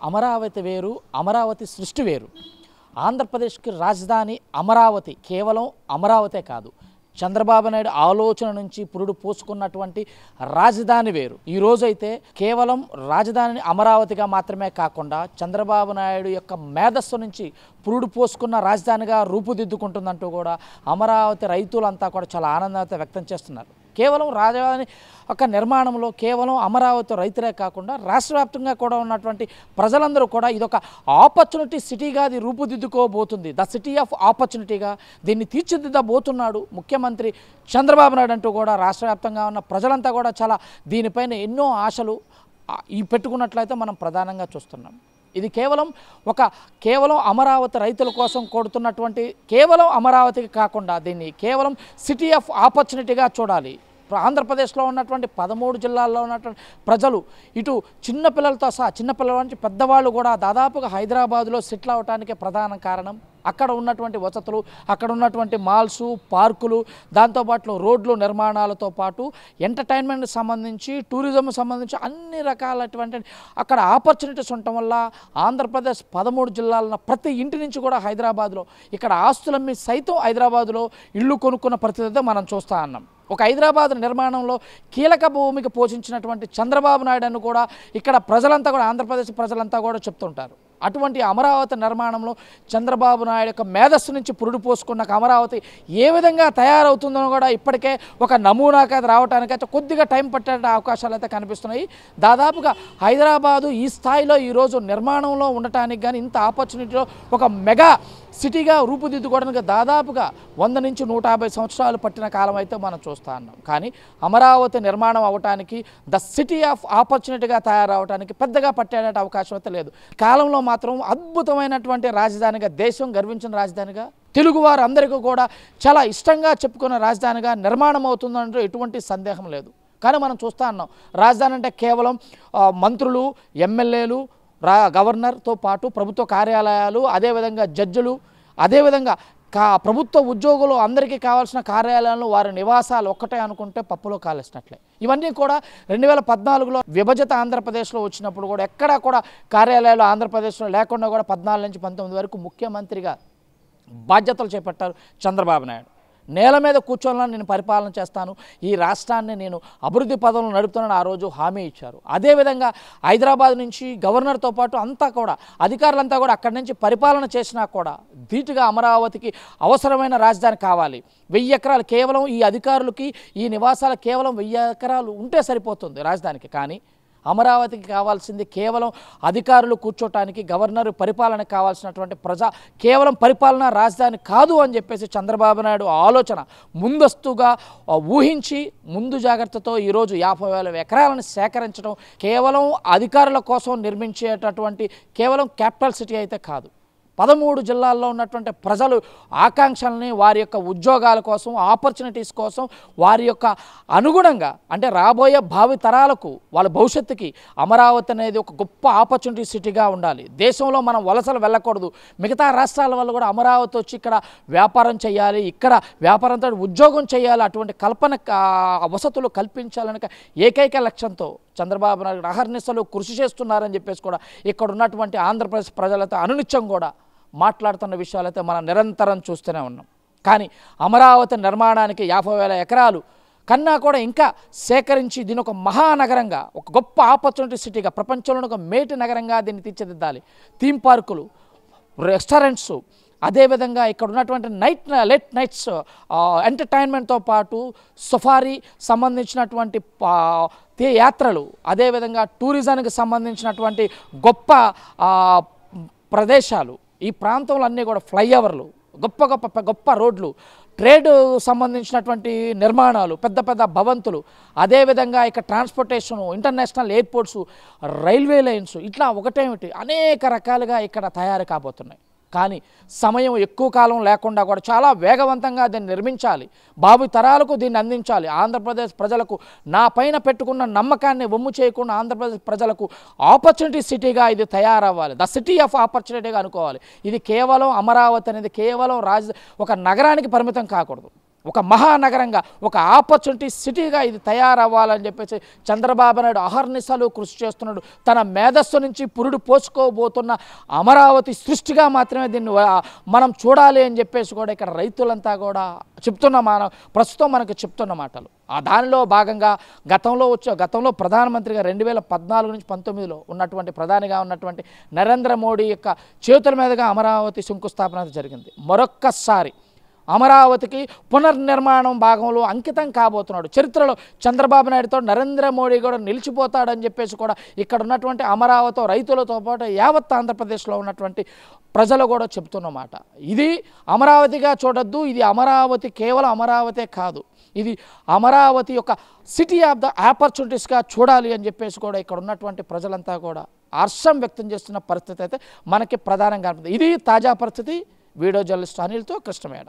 అమరావతి వేరు, అమరావతి సృష్టి వేరు. ఆంధ్రప్రదేశ్కి రాజధాని అమరావతి, కేవలం అమరావతే కాదు, చంద్రబాబు నాయుడు ఆలోచన నుంచి పురుడు పోసుకున్నటువంటి రాజధాని వేరు. ఈ రోజైతే కేవలం రాజధానిని అమరావతిగా మాత్రమే కాకుండా చంద్రబాబు నాయుడు యొక్క మేధస్సు నుంచి పురుడు పోసుకున్న రాజధానిగా రూపుదిద్దుకుంటుందంటూ కూడా అమరావతి రైతులంతా కూడా చాలా ఆనందాన్ని వ్యక్తం చేస్తున్నారు. కేవలం రాజధాని ఒక నిర్మాణంలో కేవలం అమరావతి రైతులే కాకుండా రాష్ట్ర వ్యాప్తంగా కూడా ఉన్నటువంటి ప్రజలందరూ కూడా ఇదొక ఆపర్చునిటీ సిటీగా అది రూపుదిద్దుకోబోతుంది. ద సిటీ ఆఫ్ ఆపర్చునిటీగా దీన్ని తీర్చిదిద్దబోతున్నాడు ముఖ్యమంత్రి చంద్రబాబు నాయుడు అంటూ కూడా రాష్ట్ర వ్యాప్తంగా ఉన్న ప్రజలంతా కూడా చాలా దీనిపైన ఎన్నో ఆశలు పెట్టుకున్నట్లయితే మనం ప్రధానంగా చూస్తున్నాం. ఇది కేవలం అమరావతి రైతుల కోసం కొడుతున్నటువంటి కేవలం అమరావతికి కాకుండా దీన్ని కేవలం సిటీ ఆఫ్ ఆపర్చునిటీగా చూడాలి. ఆంధ్రప్రదేశ్లో ఉన్నటువంటి 13 జిల్లాల్లో ఉన్నటువంటి ప్రజలు ఇటు చిన్నపిల్లలతో సహా చిన్నపిల్లల నుంచి పెద్దవాళ్ళు కూడా దాదాపుగా హైదరాబాదులో సెటిల్ అవడానికి ప్రధాన కారణం అక్కడ ఉన్నటువంటి వసతులు, అక్కడ ఉన్నటువంటి మాల్సు, పార్కులు, దాంతోపాటు రోడ్లు నిర్మాణాలతో పాటు ఎంటర్టైన్మెంట్కి సంబంధించి, టూరిజం సంబంధించి అన్ని రకాలటువంటి అక్కడ ఆపర్చునిటీస్ ఉండటం వల్ల ఆంధ్రప్రదేశ్ 13 జిల్లాల ప్రతి ఇంటి నుంచి కూడా హైదరాబాద్లో ఇక్కడ ఆస్తులమ్మి సైతం హైదరాబాదులో ఇళ్ళు కొనుక్కున్న పరిస్థితి మనం చూస్తూ ఉన్నాం. ఒక హైదరాబాద్ నిర్మాణంలో కీలక భూమిక పోషించినటువంటి చంద్రబాబు నాయుడును కూడా ఇక్కడ ప్రజలంతా కూడా ఆంధ్రప్రదేశ్ ప్రజలంతా కూడా చెప్తుంటారు. అటువంటి అమరావతి నిర్మాణంలో చంద్రబాబు నాయుడు యొక్క మేధస్సు నుంచి పురుడు పోసుకున్న అమరావతి ఏ విధంగా తయారవుతుందో కూడా ఇప్పటికే ఒక నమూనాకి అది రావడానికైతే కొద్దిగా టైం పట్టే అవకాశాలు అయితే కనిపిస్తున్నాయి. దాదాపుగా హైదరాబాదు ఈ స్థాయిలో ఈరోజు నిర్మాణంలో ఉండటానికి కానీ ఇంత ఆపర్చునిటీలో ఒక మెగా సిటీగా రూపుదిద్దుకోవడానికి దాదాపుగా 100 నుంచి 150 సంవత్సరాలు పట్టిన కాలం అయితే మనం చూస్తూ ఉన్నాం. కానీ అమరావతి నిర్మాణం అవ్వటానికి ద సిటీ ఆఫ్ ఆపర్చునిటీగా తయారవడానికి పెద్దగా పట్టే అవకాశం అయితే లేదు. కాలంలో మాత్రం అద్భుతమైనటువంటి రాజధానిగా, దేశం గర్వించిన రాజధానిగా, తెలుగువారు అందరికీ కూడా చాలా ఇష్టంగా చెప్పుకున్న రాజధానిగా నిర్మాణం అవుతుందంటూ ఎటువంటి సందేహం లేదు. కానీ మనం చూస్తూ ఉన్నాం రాజధాని అంటే కేవలం మంత్రులు, ఎమ్మెల్యేలు, గవర్నర్తో పాటు ప్రభుత్వ కార్యాలయాలు, అదేవిధంగా జడ్జిలు, అదేవిధంగా ప్రభుత్వ ఉద్యోగులు అందరికీ కావాల్సిన కార్యాలయాలను వారి నివాసాలు ఒక్కటే అనుకుంటే పప్పులో కాలేసినట్లే. ఇవన్నీ కూడా 2014లో విభజిత ఆంధ్రప్రదేశ్లో వచ్చినప్పుడు కూడా ఎక్కడా కూడా కార్యాలయాలు ఆంధ్రప్రదేశ్లో లేకుండా కూడా 14 నుంచి 19 వరకు ముఖ్యమంత్రిగా బాధ్యతలు చేపట్టారు చంద్రబాబు నాయుడు. నేల మీద కూర్చోవాలని నేను పరిపాలన చేస్తాను, ఈ రాష్ట్రాన్ని నేను అభివృద్ధి పదంలో నడుపుతానని ఆ రోజు హామీ ఇచ్చారు. అదేవిధంగా హైదరాబాద్ నుంచి గవర్నర్తో పాటు అంతా కూడా అధికారులంతా కూడా అక్కడి నుంచి పరిపాలన చేసినా కూడా ధీటుగా అమరావతికి అవసరమైన రాజధాని కావాలి. 1000 ఎకరాలు కేవలం ఈ అధికారులకి, ఈ నివాసాలు కేవలం 1000 ఎకరాలు ఉంటే సరిపోతుంది రాజధానికి. కానీ అమరావతికి కావాల్సింది కేవలం అధికారులు కూర్చోటానికి, గవర్నర్ పరిపాలనకు కావాల్సినటువంటి కేవలం పరిపాలన రాజధాని కాదు అని చెప్పేసి చంద్రబాబు నాయుడు ఆలోచన ముందస్తుగా ఊహించి ముందు జాగ్రత్తతో ఈరోజు 50,000 ఎకరాలను సేకరించడం కేవలం అధికారుల కోసం నిర్మించేటటువంటి కేవలం క్యాపిటల్ సిటీ అయితే కాదు. 13 జిల్లాల్లో ఉన్నటువంటి ప్రజలు ఆకాంక్షల్ని వారి యొక్క ఉద్యోగాల కోసం, ఆపర్చునిటీస్ కోసం, వారి యొక్క అనుగుణంగా అంటే రాబోయే భావి తరాలకు వాళ్ళ భవిష్యత్తుకి అమరావతి అనేది ఒక గొప్ప ఆపర్చునిటీ సిటీగా ఉండాలి. దేశంలో మనం వలసలు వెళ్ళకూడదు, మిగతా రాష్ట్రాల వల్ల కూడా అమరావతి వచ్చి ఇక్కడ వ్యాపారం చేయాలి, ఇక్కడ వ్యాపారంతో ఉద్యోగం చేయాలి, అటువంటి కల్పన వసతులు కల్పించాలనే ఏకైక లక్ష్యంతో చంద్రబాబు నాయుడు అహర్నిశలు కృషి చేస్తున్నారని చెప్పేసి కూడా ఇక్కడ ఉన్నటువంటి ఆంధ్రప్రదేశ్ ప్రజలతో అనునిత్యం కూడా మాట్లాడుతున్న విషయాలైతే మనం నిరంతరం చూస్తూనే ఉన్నాం. కానీ అమరావతి నిర్మాణానికి 50,000 ఎకరాలు కన్నా కూడా ఇంకా సేకరించి దీని ఒక మహానగరంగా, ఒక గొప్ప ఆపర్చునిటీ సిటీగా, ప్రపంచంలో ఒక మేటి నగరంగా దీన్ని తీర్చిదిద్దాలి. థీమ్ పార్కులు, రెస్టారెంట్స్, అదేవిధంగా ఇక్కడ ఉన్నటువంటి లేట్ నైట్స్ ఎంటర్టైన్మెంట్తో పాటు సఫారీ సంబంధించినటువంటి యాత్రలు, అదేవిధంగా టూరిజానికి సంబంధించినటువంటి గొప్ప ప్రదేశాలు, ఈ ప్రాంతంలో అన్నీ కూడా ఫ్లైఓవర్లు, గొప్ప రోడ్లు, ట్రేడ్ సంబంధించినటువంటి నిర్మాణాలు, పెద్ద పెద్ద భవంతులు, అదేవిధంగా ఇక్కడ transportation, international airports, railway lines, ఇట్లా ఒకటేమిటి అనేక రకాలుగా ఇక్కడ తయారు కాబోతున్నాయి. కానీ సమయం ఎక్కువ కాలం లేకుండా కూడా చాలా వేగవంతంగా దీన్ని నిర్మించాలి, భావి తరాలకు దీన్ని అందించాలి. ఆంధ్రప్రదేశ్ ప్రజలకు నా పైన పెట్టుకున్న నమ్మకాన్ని వమ్ము చేయకుండా ఆంధ్రప్రదేశ్ ప్రజలకు ఆపర్చునిటీ సిటీగా ఇది తయారవ్వాలి, ద సిటీ ఆఫ్ ఆపర్చునిటీగా అనుకోవాలి. ఇది కేవలం అమరావతి అనేది కేవలం ఒక నగరానికి పరిమితం కాకూడదు. ఒక మహానగరంగా, ఒక ఆపర్చునిటీ సిటీగా ఇది తయారవ్వాలని చెప్పేసి చంద్రబాబు నాయుడు అహర్నిశలు కృషి చేస్తున్నాడు. తన మేధస్సు నుంచి పురుడు పోసుకోబోతున్న అమరావతి సృష్టిగా మాత్రమే దీన్ని మనం చూడాలి అని చెప్పేసి కూడా ఇక్కడ రైతులంతా కూడా ప్రస్తుతం మనకు చెప్తున్న మాటలు. దానిలో భాగంగా గతంలో ప్రధానమంత్రిగా 2014 నుంచి 19లో ఉన్నటువంటి ప్రధానిగా ఉన్నటువంటి నరేంద్ర మోడీ యొక్క చేతుల మీదుగా అమరావతి శంకుస్థాపన జరిగింది. మరొక్కసారి అమరావతికి పునర్నిర్మాణం భాగంలో అంకితం కాబోతున్నాడు. చరిత్రలో చంద్రబాబు నాయుడుతో నరేంద్ర మోడీ కూడా నిలిచిపోతాడని చెప్పేసి కూడా ఇక్కడ ఉన్నటువంటి అమరావతి రైతులతో పాటు యావత్ ఆంధ్రప్రదేశ్లో ఉన్నటువంటి ప్రజలు కూడా చెప్తున్నమాట. ఇది అమరావతిగా చూడొద్దు, ఇది అమరావతి కేవలం అమరావతే కాదు, ఇది అమరావతి యొక్క సిటీ ఆఫ్ ద ఆపర్చునిటీస్గా చూడాలి అని చెప్పేసి కూడా ఇక్కడ ఉన్నటువంటి ప్రజలంతా కూడా హర్షం వ్యక్తం చేస్తున్న పరిస్థితి అయితే మనకి ప్రధానంగా ఉంటుంది. ఇది తాజా పరిస్థితి. వీడియో జర్నలిస్ట్ అనిల్తో కృష్ణమేడ.